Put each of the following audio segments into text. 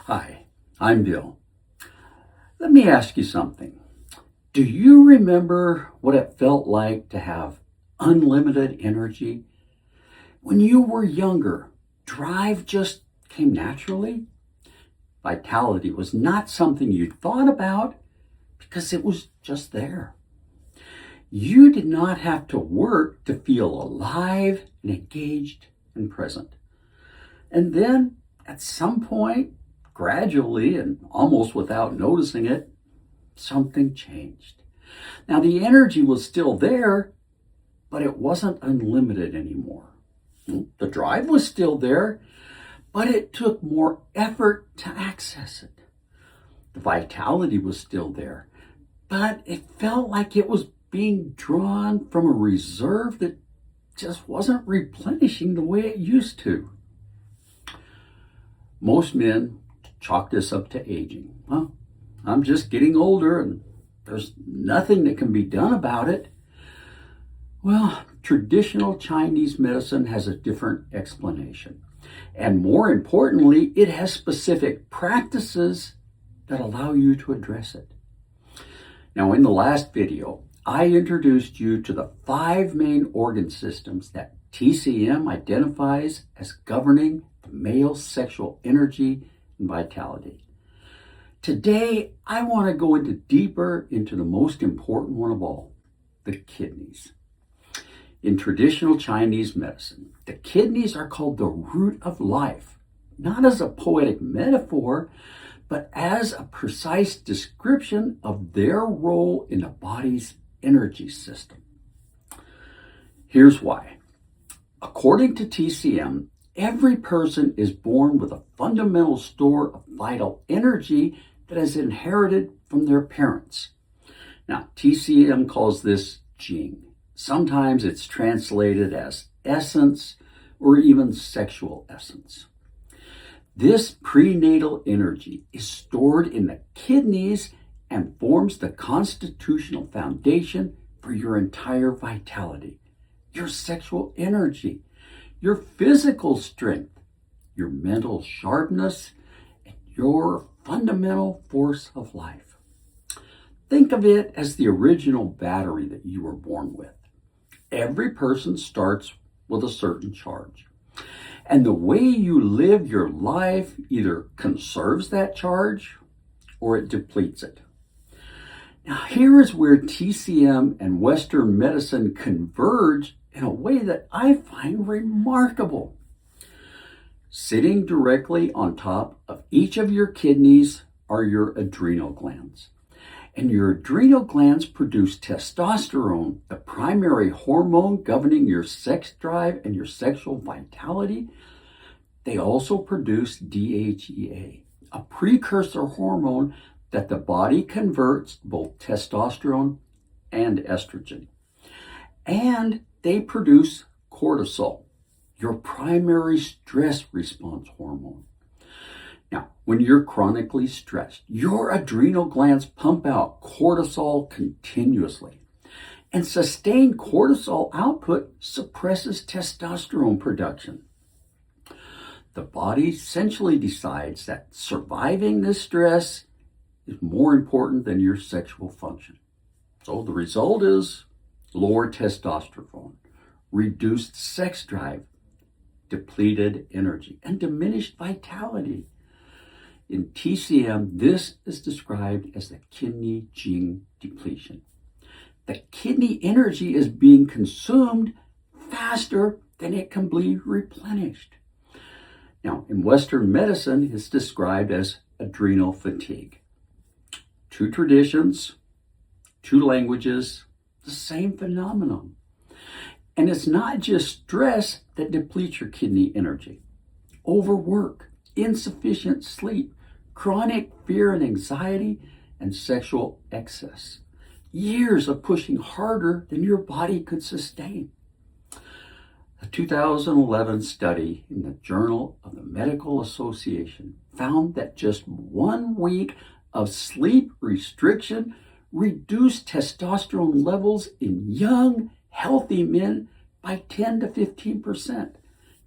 Hi, I'm Bill. Let me ask you something. Do you remember what it felt like to have unlimited energy? When you were younger, drive just came naturally. Vitality was not something you thought about because it was just there. You did not have to work to feel alive and engaged and present. And then at some point, gradually and almost without noticing it, something changed. Now, the energy was still there, but it wasn't unlimited anymore. The drive was still there, but it took more effort to access it. The vitality was still there, but it felt like it was being drawn from a reserve that just wasn't replenishing the way it used to. Most men chalk this up to aging. Well, I'm just getting older and there's nothing that can be done about it. Well, traditional Chinese medicine has a different explanation. And more importantly, it has specific practices that allow you to address it. Now, in the last video, I introduced you to the 5 main organ systems that TCM identifies as governing the male sexual energy and vitality. Today, I want to go deeper into the most important one of all, the kidneys. In traditional Chinese medicine, the kidneys are called the root of life, not as a poetic metaphor, but as a precise description of their role in the body's energy system. Here's why. According to TCM, every person is born with a fundamental store of vital energy that is inherited from their parents. Now, TCM calls this Jing. Sometimes it's translated as essence or even sexual essence. This prenatal energy is stored in the kidneys and forms the constitutional foundation for your entire vitality, your sexual energy, your physical strength, your mental sharpness, and your fundamental force of life. Think of it as the original battery that you were born with. Every person starts with a certain charge. And the way you live your life either conserves that charge or it depletes it. Now, here is where TCM and Western medicine converge in a way that I find remarkable. Sitting directly on top of each of your kidneys are your adrenal glands. And your adrenal glands produce testosterone, the primary hormone governing your sex drive and your sexual vitality. They also produce DHEA, a precursor hormone that the body converts both testosterone and estrogen. And they produce cortisol, your primary stress response hormone. Now, when you're chronically stressed, your adrenal glands pump out cortisol continuously. And sustained cortisol output suppresses testosterone production. The body essentially decides that surviving this stress is more important than your sexual function. So the result is lower testosterone, reduced sex drive, depleted energy, and diminished vitality. In TCM, this is described as the kidney Jing depletion. The kidney energy is being consumed faster than it can be replenished. Now, in Western medicine, it's described as adrenal fatigue. 2 traditions, 2 languages, the same phenomenon. And it's not just stress that depletes your kidney energy. Overwork, insufficient sleep, chronic fear and anxiety, and sexual excess. Years of pushing harder than your body could sustain. A 2011 study in the Journal of the Medical Association found that just 1 week of sleep restriction reduced testosterone levels in young, healthy men by 10 to 15%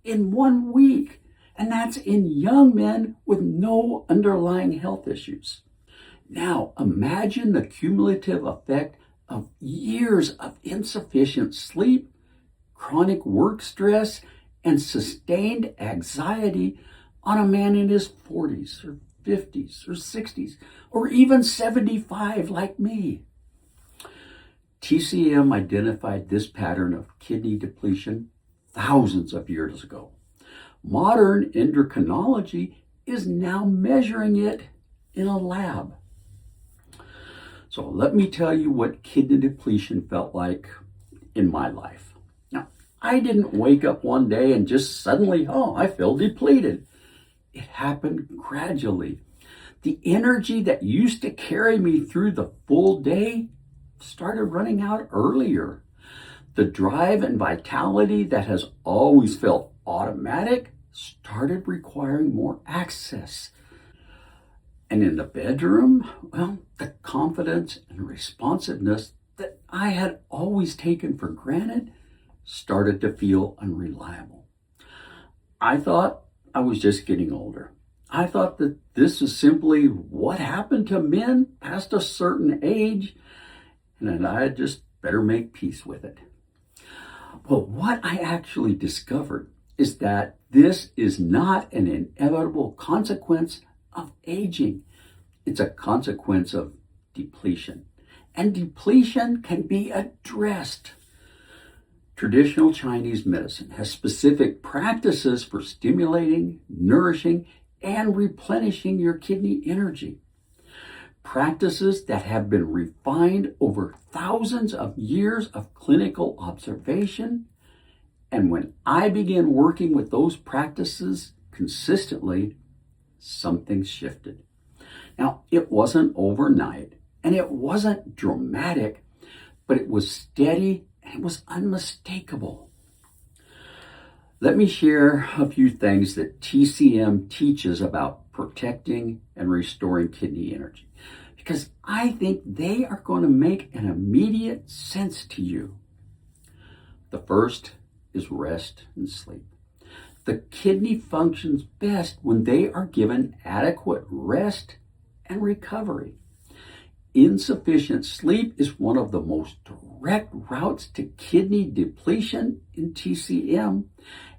in 1 week. and that's in young men with no underlying health issues. Now, imagine the cumulative effect of years of insufficient sleep, chronic work stress, and sustained anxiety on a man in his 40s or 50s or 60s or even 75 like me. TCM identified this pattern of kidney depletion thousands of years ago. Modern endocrinology is now measuring it in a lab. So let me tell you what kidney depletion felt like in my life. Now, I didn't wake up one day and just suddenly, I feel depleted. It happened gradually. The energy that used to carry me through the full day started running out earlier. The drive and vitality that has always felt automatic started requiring more access. And in the bedroom, the confidence and responsiveness that I had always taken for granted started to feel unreliable. I thought I was just getting older. I thought that this is simply what happened to men past a certain age, and that I had just better make peace with it. Well, what I actually discovered is that this is not an inevitable consequence of aging. It's a consequence of depletion. And depletion can be addressed. Traditional Chinese medicine has specific practices for stimulating, nourishing, and replenishing your kidney energy. Practices that have been refined over thousands of years of clinical observation. And when I began working with those practices consistently, something shifted. Now, it wasn't overnight and it wasn't dramatic, but it was steady and it was unmistakable. Let me share a few things that TCM teaches about protecting and restoring kidney energy, because I think they are going to make an immediate sense to you. The first is rest and sleep. The kidney functions best when they are given adequate rest and recovery. Insufficient sleep is one of the most direct routes to kidney depletion in TCM,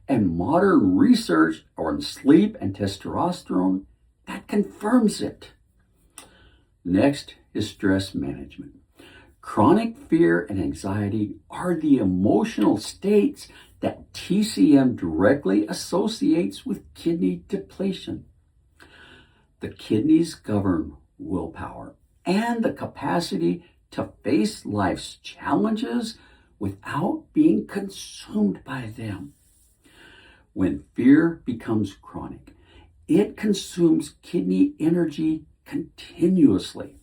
and modern research on sleep and testosterone that confirms it. Next is stress management. Chronic fear and anxiety are the emotional states that TCM directly associates with kidney depletion. The kidneys govern willpower and the capacity to face life's challenges without being consumed by them. When fear becomes chronic, it consumes kidney energy continuously.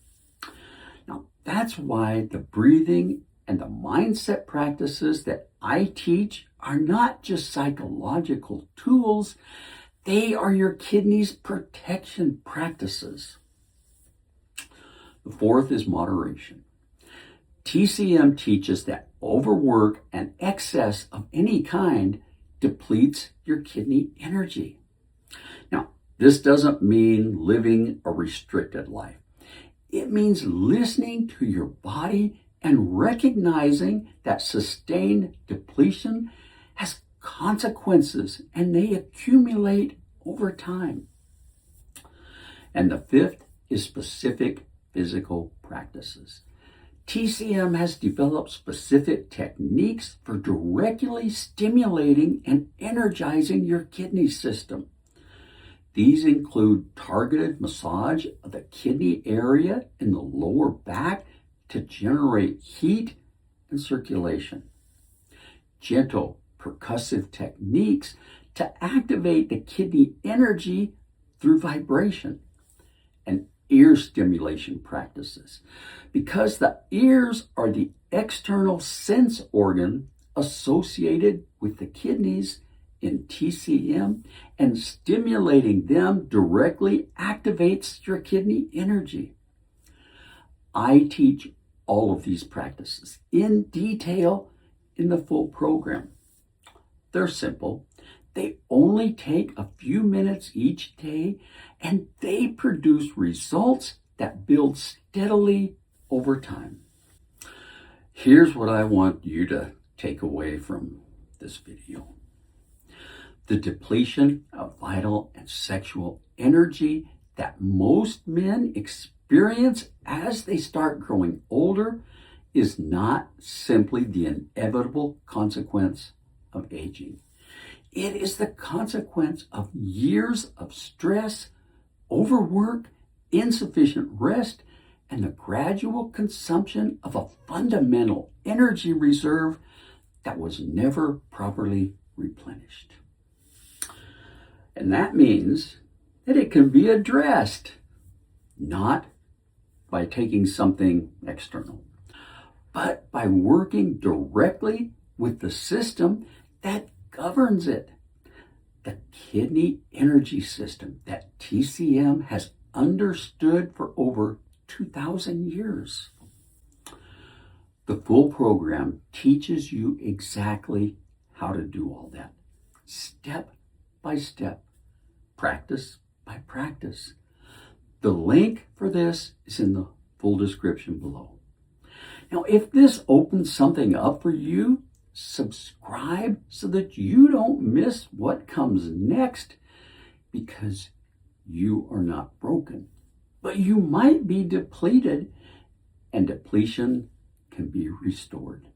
Now, that's why the breathing and the mindset practices that I teach are not just psychological tools, they are your kidneys' protection practices. The fourth is moderation. TCM teaches that overwork and excess of any kind depletes your kidney energy. Now, this doesn't mean living a restricted life. It means listening to your body and recognizing that sustained depletion has consequences and they accumulate over time. And the fifth is specific physical practices. TCM has developed specific techniques for directly stimulating and energizing your kidney system. These include targeted massage of the kidney area in the lower back to generate heat and circulation. Gentle percussive techniques to activate the kidney energy through vibration. And ear stimulation practices, because the ears are the external sense organ associated with the kidneys in TCM, and stimulating them directly activates your kidney energy. I teach all of these practices in detail in the full program. They're simple. They only take a few minutes each day, and they produce results that build steadily over time. Here's what I want you to take away from this video. The depletion of vital and sexual energy that most men experience as they start growing older is not simply the inevitable consequence of aging. It is the consequence of years of stress, overwork, insufficient rest, and the gradual consumption of a fundamental energy reserve that was never properly replenished. And that means that it can be addressed, not by taking something external, but by working directly with the system that governs it. The kidney energy system that TCM has understood for over 2,000 years. The full program teaches you exactly how to do all that, step by step, practice by practice. The link for this is in the full description below. Now, if this opens something up for you, subscribe so that you don't miss what comes next, because you are not broken, but you might be depleted, and depletion can be restored.